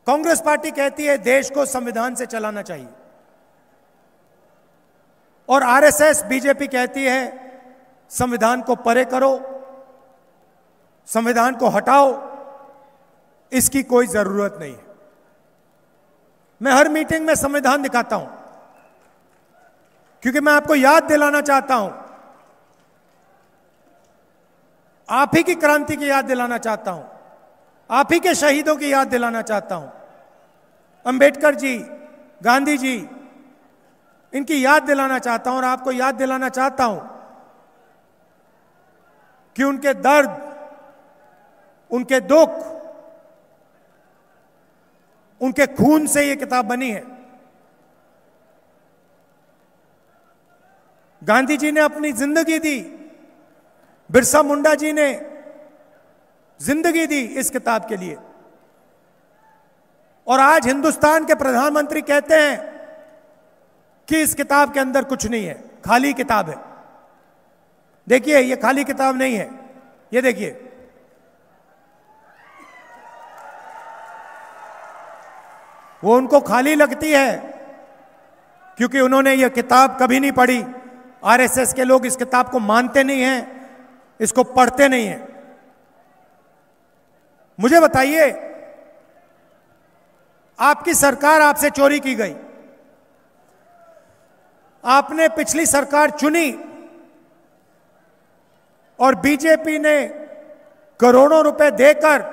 Congress party कहती है देश को संविधान से चलाना चाहिए, और आरएसएस बीजेपी कहती है संविधान को परे करो, संविधान को हटाओ, इसकी कोई जरूरत नहीं है। मैं हर मीटिंग में संविधान दिखाता हूं क्योंकि मैं आपको याद दिलाना चाहता हूं, आप ही की क्रांति की याद दिलाना चाहता हूं, आप ही के शहीदों की याद दिलाना चाहता हूं। अंबेडकर जी, गांधी जी, इनकी याद दिलाना चाहता हूं और आपको याद दिलाना चाहता हूं कि उनके दर्द, उनके दुख, उनके खून से यह किताब बनी है। गांधी जी ने अपनी जिंदगी दी, बिरसा मुंडा जी ने जिंदगी दी इस किताब के लिए, और आज हिंदुस्तान के प्रधानमंत्री कहते हैं कि इस किताब के अंदर कुछ नहीं है, खाली किताब है। देखिए, ये खाली किताब नहीं है, ये देखिए, वो उनको खाली लगती है क्योंकि उन्होंने ये किताब कभी नहीं पढ़ी। आरएसएस के लोग इस किताब को मानते नहीं हैं, इसको पढ़ते नहीं हैं। मुझे बताइए, आपकी सरकार आपसे चोरी की गई, आपने पिछली सरकार चुनी और बीजेपी ने करोड़ों रुपए देकर,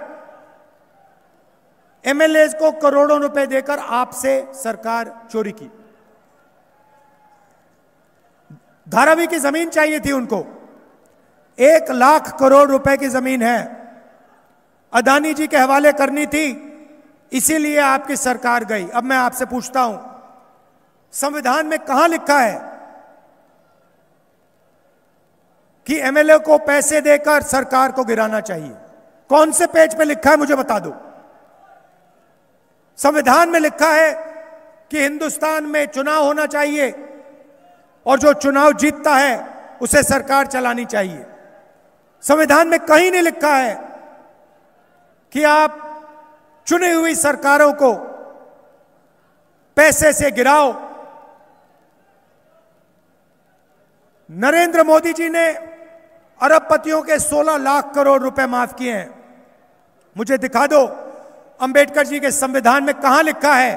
एमएलएज को करोड़ों रुपए देकर आपसे सरकार चोरी की। धारावी की जमीन चाहिए थी उनको, 1 लाख करोड़ रुपए की जमीन है, अदानी जी के हवाले करनी थी, इसीलिए आपकी सरकार गई। अब मैं आपसे पूछता हूं, संविधान में कहां लिखा है कि एमएलए को पैसे देकर सरकार को गिराना चाहिए? कौन से पेज पे लिखा है, मुझे बता दो। संविधान में लिखा है कि हिंदुस्तान में चुनाव होना चाहिए और जो चुनाव जीतता है उसे सरकार चलानी चाहिए। संविधान में कहीं नहीं लिखा है कि आप चुनी हुई सरकारों को पैसे से गिराओ। नरेंद्र मोदी जी ने अरबपतियों के 16 लाख करोड़ रुपए माफ किए हैं। मुझे दिखा दो अंबेडकर जी के संविधान में कहां लिखा है